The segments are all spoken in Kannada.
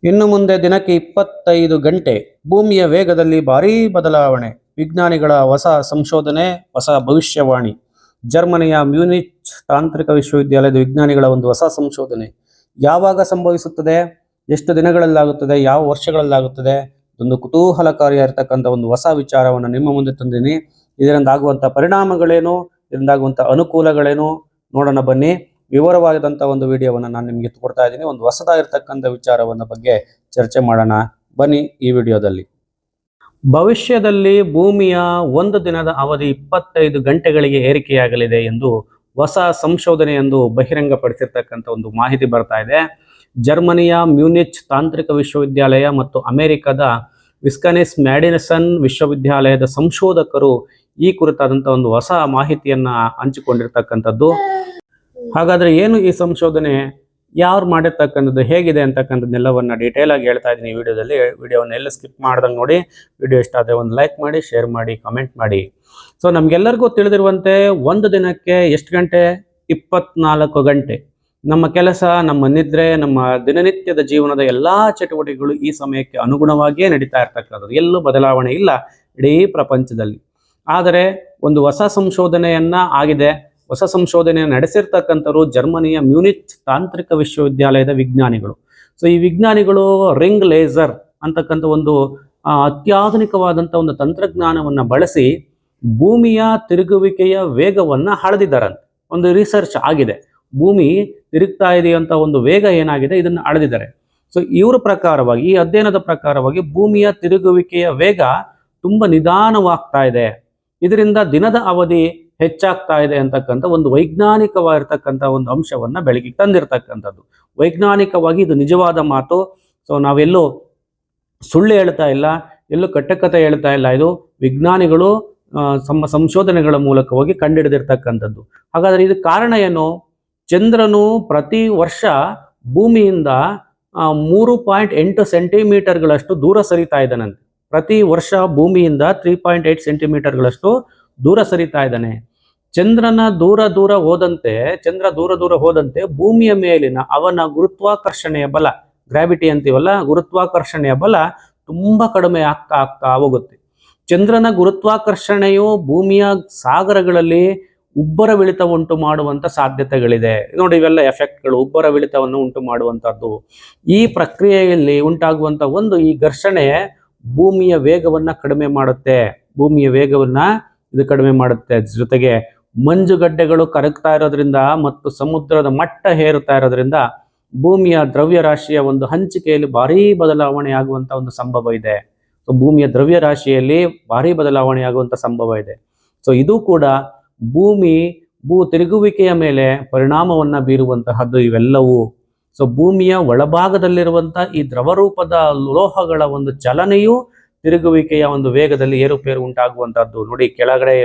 ಇನ್ನು ಮುಂದೆ ದಿನಕ್ಕೆ 25 ಗಂಟೆ ಭೂಮಿಯ ವೇಗದಲ್ಲಿ ಭಾರೀ ಬದಲಾವಣೆ. ವಿಜ್ಞಾನಿಗಳ ಹೊಸ ಸಂಶೋಧನೆ, ಹೊಸ ಭವಿಷ್ಯವಾಣಿ. ಜರ್ಮನಿಯ ಮ್ಯೂನಿಚ್ ತಾಂತ್ರಿಕ ವಿಶ್ವವಿದ್ಯಾಲಯದ ವಿಜ್ಞಾನಿಗಳ ಒಂದು ಹೊಸ ಸಂಶೋಧನೆ ಯಾವಾಗ ಸಂಭವಿಸುತ್ತದೆ, ಎಷ್ಟು ದಿನಗಳಲ್ಲಾಗುತ್ತದೆ, ಯಾವ ವರ್ಷಗಳಲ್ಲಾಗುತ್ತದೆ, ಒಂದು ಕುತೂಹಲಕಾರಿಯಾಗಿರ್ತಕ್ಕಂಥ ಒಂದು ಹೊಸ ವಿಚಾರವನ್ನು ನಿಮ್ಮ ಮುಂದೆ ತಂದಿನಿ. ಇದರಿಂದ ಆಗುವಂಥ ಪರಿಣಾಮಗಳೇನು, ಇದರಿಂದ ಆಗುವಂಥ ಅನುಕೂಲಗಳೇನು ನೋಡೋಣ ಬನ್ನಿ. ವಿವರವಾದಂಥ ಒಂದು ವಿಡಿಯೋವನ್ನು ನಾನು ನಿಮಗೆ ಕೊಡ್ತಾ ಇದ್ದೀನಿ. ಒಂದು ಹೊಸದಾಗಿರ್ತಕ್ಕಂಥ ವಿಚಾರವನ್ನು ಬಗ್ಗೆ ಚರ್ಚೆ ಮಾಡೋಣ ಬನ್ನಿ ಈ ವಿಡಿಯೋದಲ್ಲಿ. ಭವಿಷ್ಯದಲ್ಲಿ ಭೂಮಿಯ ಒಂದು ದಿನದ ಅವಧಿ 25 ಗಂಟೆಗಳಿಗೆ ಏರಿಕೆಯಾಗಲಿದೆ ಎಂದು ಹೊಸ ಸಂಶೋಧನೆಯೊಂದು ಬಹಿರಂಗಪಡಿಸಿರ್ತಕ್ಕಂಥ ಒಂದು ಮಾಹಿತಿ ಬರ್ತಾ ಇದೆ. ಜರ್ಮನಿಯ ಮ್ಯೂನಿಚ್ ತಾಂತ್ರಿಕ ವಿಶ್ವವಿದ್ಯಾಲಯ ಮತ್ತು ಅಮೆರಿಕದ ವಿಸ್ಕಾನ್ಸಿನ್ ಮ್ಯಾಡಿಸನ್ ವಿಶ್ವವಿದ್ಯಾಲಯದ ಸಂಶೋಧಕರು ಈ ಕುರಿತಾದಂಥ ಒಂದು ಹೊಸ ಮಾಹಿತಿಯನ್ನು ಹಂಚಿಕೊಂಡಿರ್ತಕ್ಕಂಥದ್ದು. ಹಾಗಾದರೆ ಏನು ಈ ಸಂಶೋಧನೆ, ಯಾರು ಮಾಡಿರ್ತಕ್ಕಂಥದ್ದು, ಹೇಗಿದೆ ಅಂತಕ್ಕಂಥದ್ದೆಲ್ಲವನ್ನು ಡೀಟೇಲ್ ಆಗಿ ಹೇಳ್ತಾ ಇದ್ದೀನಿ ಈ ವಿಡಿಯೋದಲ್ಲಿ. ವಿಡಿಯೋವನ್ನು ಎಲ್ಲ ಸ್ಕಿಪ್ ಮಾಡ್ದಂಗೆ ನೋಡಿ. ವಿಡಿಯೋ ಇಷ್ಟ ಆದರೆ ಒಂದು ಲೈಕ್ ಮಾಡಿ, ಶೇರ್ ಮಾಡಿ, ಕಮೆಂಟ್ ಮಾಡಿ. ಸೊ ನಮಗೆಲ್ಲರಿಗೂ ತಿಳಿದಿರುವಂತೆ ಒಂದು ದಿನಕ್ಕೆ ಎಷ್ಟು ಗಂಟೆ? 24 ಗಂಟೆ. ನಮ್ಮ ಕೆಲಸ, ನಮ್ಮ ನಿದ್ರೆ, ನಮ್ಮ ದಿನನಿತ್ಯದ ಜೀವನದ ಎಲ್ಲ ಚಟುವಟಿಕೆಗಳು ಈ ಸಮಯಕ್ಕೆ ಅನುಗುಣವಾಗಿಯೇ ನಡೀತಾ ಇರ್ತಕ್ಕಂಥದ್ದು. ಎಲ್ಲೂ ಬದಲಾವಣೆ ಇಲ್ಲ ಇಡೀ ಪ್ರಪಂಚದಲ್ಲಿ. ಆದರೆ ಒಂದು ಹೊಸ ಸಂಶೋಧನೆಯನ್ನು ಆಗಿದೆ. ಹೊಸ ಸಂಶೋಧನೆಯನ್ನು ನಡೆಸಿರ್ತಕ್ಕಂಥವ್ರು ಜರ್ಮನಿಯ ಮ್ಯೂನಿಚ್ ತಾಂತ್ರಿಕ ವಿಶ್ವವಿದ್ಯಾಲಯದ ವಿಜ್ಞಾನಿಗಳು. ಸೊ ಈ ವಿಜ್ಞಾನಿಗಳು ರಿಂಗ್ ಲೇಸರ್ ಅಂತಕ್ಕಂಥ ಒಂದು ಅತ್ಯಾಧುನಿಕವಾದಂಥ ಒಂದು ತಂತ್ರಜ್ಞಾನವನ್ನು ಬಳಸಿ ಭೂಮಿಯ ತಿರುಗುವಿಕೆಯ ವೇಗವನ್ನು ಅಳೆದಿದ್ದಾರಂತೆ. ಒಂದು ರಿಸರ್ಚ್ ಆಗಿದೆ, ಭೂಮಿ ತಿರುಗ್ತಾ ಇದೆಯಂತ ಒಂದು ವೇಗ ಏನಾಗಿದೆ ಇದನ್ನು ಅಳೆದಿದ್ದಾರೆ. ಸೊ ಇವರ ಪ್ರಕಾರವಾಗಿ, ಈ ಅಧ್ಯಯನದ ಪ್ರಕಾರವಾಗಿ ಭೂಮಿಯ ತಿರುಗುವಿಕೆಯ ವೇಗ ತುಂಬ ನಿಧಾನವಾಗ್ತಾ ಇದೆ. ಇದರಿಂದ ದಿನದ ಅವಧಿ ಹೆಚ್ಚಾಗ್ತಾ ಇದೆ ಅಂತಕ್ಕಂಥ ಒಂದು ವೈಜ್ಞಾನಿಕವಾಗಿರ್ತಕ್ಕಂಥ ಒಂದು ಅಂಶವನ್ನು ಬೆಳಕಿಗೆ ತಂದಿರತಕ್ಕಂಥದ್ದು. ವೈಜ್ಞಾನಿಕವಾಗಿ ಇದು ನಿಜವಾದ ಮಾತು. ಸೊ ನಾವೆಲ್ಲೂ ಸುಳ್ಳು ಹೇಳ್ತಾ ಇಲ್ಲ, ಎಲ್ಲೂ ಕಟ್ಟಕತೆ ಹೇಳ್ತಾ ಇಲ್ಲ. ಇದು ವಿಜ್ಞಾನಿಗಳು ತಮ್ಮ ಸಂಶೋಧನೆಗಳ ಮೂಲಕವಾಗಿ ಕಂಡುಹಿಡಿದಿರ್ತಕ್ಕಂಥದ್ದು. ಹಾಗಾದರೆ ಇದಕ್ಕೆ ಕಾರಣ ಏನು? ಚಂದ್ರನು ಪ್ರತಿ ವರ್ಷ ಭೂಮಿಯಿಂದ 3.8 ಸೆಂಟಿಮೀಟರ್ಗಳಷ್ಟು ದೂರ ಸರಿತಾ ಇದ್ದಾನಂತೆ. ಪ್ರತಿ ವರ್ಷ ಭೂಮಿಯಿಂದ 3.8 ಸೆಂಟಿಮೀಟರ್ಗಳಷ್ಟು ದೂರ ಸರಿತಾ ಇದ್ದಾನೆ. ಚಂದ್ರ ದೂರ ಹೋದಂತೆ ಭೂಮಿಯ ಮೇಲಿನ ಅವನ ಗುರುತ್ವಾಕರ್ಷಣೆಯ ಬಲ, ಗ್ರಾವಿಟಿ ಅಂತೀವಲ್ಲ, ಗುರುತ್ವಾಕರ್ಷಣೆಯ ಬಲ ತುಂಬ ಕಡಿಮೆ ಆಗ್ತಾ ಹೋಗುತ್ತೆ. ಚಂದ್ರನ ಗುರುತ್ವಾಕರ್ಷಣೆಯು ಭೂಮಿಯ ಸಾಗರಗಳಲ್ಲಿ ಉಬ್ಬರವಿಳಿತ ಉಂಟು ಮಾಡುವಂಥ ಸಾಧ್ಯತೆಗಳಿದೆ. ನೋಡಿ, ಇವೆಲ್ಲ ಎಫೆಕ್ಟ್ಗಳು, ಉಬ್ಬರವಿಳಿತವನ್ನು ಉಂಟು ಮಾಡುವಂಥದ್ದು. ಈ ಪ್ರಕ್ರಿಯೆಯಲ್ಲಿ ಉಂಟಾಗುವಂಥ ಈ ಘರ್ಷಣೆ ಭೂಮಿಯ ವೇಗವನ್ನು ಕಡಿಮೆ ಮಾಡುತ್ತೆ. ಇದು ಕಡಿಮೆ ಮಾಡುತ್ತೆ. ಜೊತೆಗೆ ಮಂಜುಗಡ್ಡೆಗಳು ಕರಗ್ತಾ ಇರೋದ್ರಿಂದ ಮತ್ತು ಸಮುದ್ರದ ಮಟ್ಟ ಏರುತ್ತಾ ಇರೋದ್ರಿಂದ ಭೂಮಿಯ ದ್ರವ್ಯರಾಶಿಯ ಒಂದು ಹಂಚಿಕೆಯಲ್ಲಿ ಭಾರೀ ಬದಲಾವಣೆ ಆಗುವಂಥ ಒಂದು ಸಂಭವ ಇದೆ. ಸೊ ಭೂಮಿಯ ದ್ರವ್ಯರಾಶಿಯಲ್ಲಿ ಭಾರೀ ಬದಲಾವಣೆ ಆಗುವಂಥ ಸಂಭವ ಇದೆ. ಸೊ ಇದು ಕೂಡ ಭೂ ತಿರುಗುವಿಕೆಯ ಮೇಲೆ ಪರಿಣಾಮವನ್ನು ಬೀರುವಂತಹದ್ದು ಇವೆಲ್ಲವೂ. ಸೊ ಭೂಮಿಯ ಒಳಭಾಗದಲ್ಲಿರುವಂಥ ಈ ದ್ರವರೂಪದ ಲೋಹಗಳ ಒಂದು ಚಲನೆಯು ತಿರುಗುವಿಕೆಯ ಒಂದು ವೇಗದಲ್ಲಿ ಏರುಪೇರು ಉಂಟಾಗುವಂಥದ್ದು. ನೋಡಿ, ಕೆಳಗಡೆ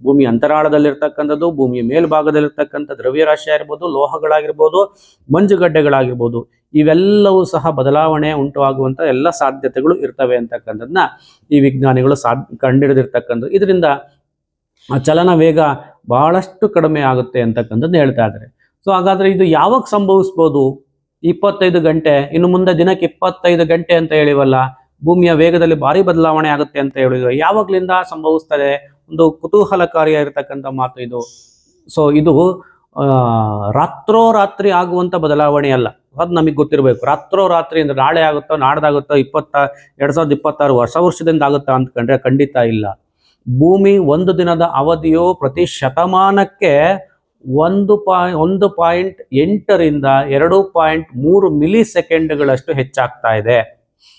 ಭೂಮಿ ಅಂತರಾಳದಲ್ಲಿರ್ತಕ್ಕಂಥದ್ದು, ಭೂಮಿಯ ಮೇಲ್ಭಾಗದಲ್ಲಿರ್ತಕ್ಕಂಥ ದ್ರವ್ಯರಾಶಿ ಆಗಿರ್ಬೋದು, ಲೋಹಗಳಾಗಿರ್ಬೋದು, ಮಂಜುಗಡ್ಡೆಗಳಾಗಿರ್ಬೋದು, ಇವೆಲ್ಲವೂ ಸಹ ಬದಲಾವಣೆ ಉಂಟು ಆಗುವಂಥ ಎಲ್ಲ ಸಾಧ್ಯತೆಗಳು ಇರ್ತವೆ ಅಂತಕ್ಕಂಥದ್ದನ್ನ ಈ ವಿಜ್ಞಾನಿಗಳು ಕಂಡುಹಿಡಿದಿರ್ತಕ್ಕಂಥದ್ದು. ಇದರಿಂದ ಚಲನ ವೇಗ ಬಹಳಷ್ಟು ಕಡಿಮೆ ಆಗುತ್ತೆ ಅಂತಕ್ಕಂಥದ್ದು ಹೇಳ್ತಾ ಇದ್ದಾರೆ. ಸೊ ಹಾಗಾದರೆ ಇದು ಯಾವಾಗ ಸಂಭವಿಸ್ಬೋದು? 25 ಗಂಟೆ. ಇನ್ನು ಮುಂದೆ ದಿನಕ್ಕೆ 25 ಗಂಟೆ ಅಂತ ಹೇಳಿವಲ್ಲ, ಭೂಮಿಯ ವೇಗದಲ್ಲಿ ಭಾರಿ ಬದಲಾವಣೆ ಆಗುತ್ತೆ ಅಂತ ಹೇಳಿದ್ರು. ಯಾವಾಗ್ಲಿಂದ ಸಂಭವಿಸ್ತದೆ? ಒಂದು ಕುತೂಹಲಕಾರಿಯಾಗಿರ್ತಕ್ಕಂಥ ಮಾತು ಇದು. ಸೊ ಇದು ರಾತ್ರೋರಾತ್ರಿ ಆಗುವಂಥ ಬದಲಾವಣೆ ಅಲ್ಲ. ಅದು ನಮಗೆ ಗೊತ್ತಿರಬೇಕು. ರಾತ್ರೋರಾತ್ರಿ ಅಂದ್ರೆ ನಾಳೆ ಆಗುತ್ತೋ, ನಾಡ್ದಾಗುತ್ತೋ, 2026 ವರ್ಷದಿಂದ ಆಗುತ್ತಾ ಅಂತಕೊಂಡ್ರೆ ಖಂಡಿತ ಇಲ್ಲ. ಭೂಮಿ ಒಂದು ದಿನದ ಅವಧಿಯು ಪ್ರತಿ ಶತಮಾನಕ್ಕೆ 1.8 ರಿಂದ 2.3 ಮಿಲಿ ಸೆಕೆಂಡ್ಗಳಷ್ಟು ಹೆಚ್ಚಾಗ್ತಾ ಇದೆ.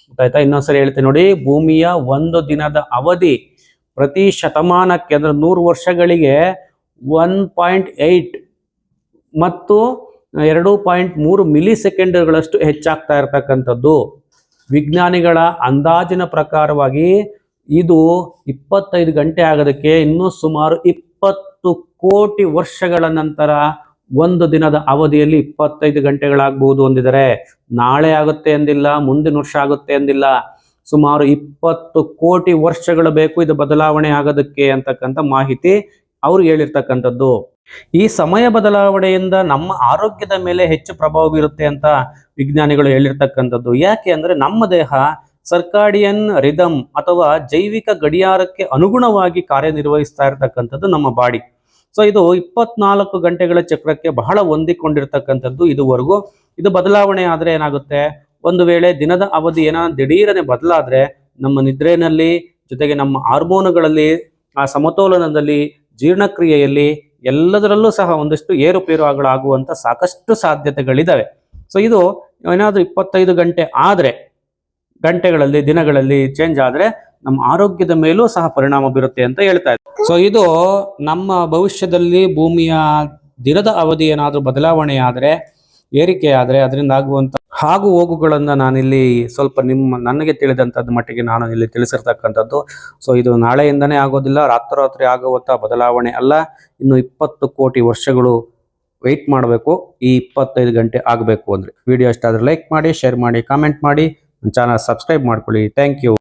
ಗೊತ್ತಾಯ್ತಾ? ಇನ್ನೊಂದ್ಸರಿ ಹೇಳ್ತೀನಿ ನೋಡಿ. ಭೂಮಿಯ ಒಂದು ದಿನದ ಅವಧಿ ಪ್ರತಿ ಶತಮಾನಕ್ಕೆ ಅಂದ್ರೆ 100 ವರ್ಷಗಳಿಗೆ 1.8 ಮತ್ತು 2.3 ಮಿಲಿ ಸೆಕೆಂಡ್ಗಳಷ್ಟು ಹೆಚ್ಚಾಗ್ತಾ ಇರತಕ್ಕಂಥದ್ದು. ವಿಜ್ಞಾನಿಗಳ ಅಂದಾಜಿನ ಪ್ರಕಾರವಾಗಿ ಇದು 25 ಗಂಟೆ ಆಗೋದಕ್ಕೆ ಇನ್ನೂ ಸುಮಾರು 20 ಕೋಟಿ ವರ್ಷಗಳ ನಂತರ ಒಂದು ದಿನದ ಅವಧಿಯಲ್ಲಿ 25 ಗಂಟೆಗಳಾಗಬಹುದು ಅಂದಿದ್ದಾರೆ. ನಾಳೆ ಆಗುತ್ತೆ ಎಂದಿಲ್ಲ, ಮುಂದಿನ ವರ್ಷ ಆಗುತ್ತೆ ಎಂದಿಲ್ಲ. ಸುಮಾರು 20 ಕೋಟಿ ವರ್ಷಗಳು ಬೇಕು ಇದು ಬದಲಾವಣೆ ಆಗೋದಕ್ಕೆ ಅಂತಕ್ಕಂಥ ಮಾಹಿತಿ ಅವ್ರು ಹೇಳಿರ್ತಕ್ಕಂಥದ್ದು. ಈ ಸಮಯ ಬದಲಾವಣೆಯಿಂದ ನಮ್ಮ ಆರೋಗ್ಯದ ಮೇಲೆ ಹೆಚ್ಚು ಪ್ರಭಾವ ಬೀರುತ್ತೆ ಅಂತ ವಿಜ್ಞಾನಿಗಳು ಹೇಳಿರ್ತಕ್ಕಂಥದ್ದು. ಯಾಕೆ ಅಂದ್ರೆ ನಮ್ಮ ದೇಹ ಸರ್ಕಾಡಿಯನ್ ರಿದಮ್ ಅಥವಾ ಜೈವಿಕ ಗಡಿಯಾರಕ್ಕೆ ಅನುಗುಣವಾಗಿ ಕಾರ್ಯನಿರ್ವಹಿಸ್ತಾ ಇರತಕ್ಕಂಥದ್ದು ನಮ್ಮ ಬಾಡಿ. ಸೊ ಇದು 24 ಗಂಟೆಗಳ ಚಕ್ರಕ್ಕೆ ಬಹಳ ಹೊಂದಿಕೊಂಡಿರ್ತಕ್ಕಂಥದ್ದು ಇದುವರೆಗೂ. ಇದು ಬದಲಾವಣೆ ಆದ್ರೆ ಏನಾಗುತ್ತೆ, ಒಂದು ವೇಳೆ ದಿನದ ಅವಧಿ ದಿಢೀರನೆ ಬದಲಾದ್ರೆ ನಮ್ಮ ನಿದ್ರೆನಲ್ಲಿ, ಜೊತೆಗೆ ನಮ್ಮ ಹಾರ್ಮೋನುಗಳಲ್ಲಿ, ಆ ಸಮತೋಲನದಲ್ಲಿ, ಜೀರ್ಣಕ್ರಿಯೆಯಲ್ಲಿ ಎಲ್ಲದರಲ್ಲೂ ಸಹ ಒಂದಷ್ಟು ಏರುಪೇರುಗಳಾಗುವಂತ ಸಾಕಷ್ಟು ಸಾಧ್ಯತೆಗಳಿದಾವೆ. ಸೊ ಇದು ಏನಾದ್ರೂ 25 ಗಂಟೆ ಆದ್ರೆ, ಗಂಟೆಗಳಲ್ಲಿ, ದಿನಗಳಲ್ಲಿ ಚೇಂಜ್ ಆದ್ರೆ ನಮ್ಮ ಆರೋಗ್ಯದ ಮೇಲೂ ಸಹ ಪರಿಣಾಮ ಬೀರುತ್ತೆ ಅಂತ ಹೇಳ್ತಾ ಇದ್ದಾರೆ. ಸೊ ಇದು ನಮ್ಮ ಭವಿಷ್ಯದಲ್ಲಿ ಭೂಮಿಯ ದಿನದ ಅವಧಿ ಏನಾದ್ರೂ ಬದಲಾವಣೆ ಆದ್ರೆ, ಏರಿಕೆ ಆದ್ರೆ ಅದರಿಂದ ಆಗುವಂತ ಹಾಗೂ ಹೋಗುಗಳನ್ನ ನಾನಿಲ್ಲಿ ಸ್ವಲ್ಪ ನನಗೆ ತಿಳಿದಂಥದ್ದು ಮಟ್ಟಿಗೆ ನಾನು ಇಲ್ಲಿ ತಿಳಿಸಿರ್ತಕ್ಕಂಥದ್ದು. ಸೊ ಇದು ನಾಳೆಯಿಂದನೇ ಆಗೋದಿಲ್ಲ, ರಾತ್ರೋರಾತ್ರಿ ಆಗುವಂಥ ಬದಲಾವಣೆ ಅಲ್ಲ. ಇನ್ನು 20 ಕೋಟಿ ವರ್ಷಗಳು ವೆಯ್ಟ್ ಮಾಡಬೇಕು ಈ 25 ಗಂಟೆ ಆಗಬೇಕು ಅಂದ್ರೆ. ವಿಡಿಯೋ ಇಷ್ಟ ಆದರೆ ಲೈಕ್ ಮಾಡಿ, ಶೇರ್ ಮಾಡಿ, ಕಾಮೆಂಟ್ ಮಾಡಿ, ನನ್ನ ಚಾನಲ್ ಸಬ್ಸ್ಕ್ರೈಬ್ ಮಾಡ್ಕೊಳ್ಳಿ. Thank you.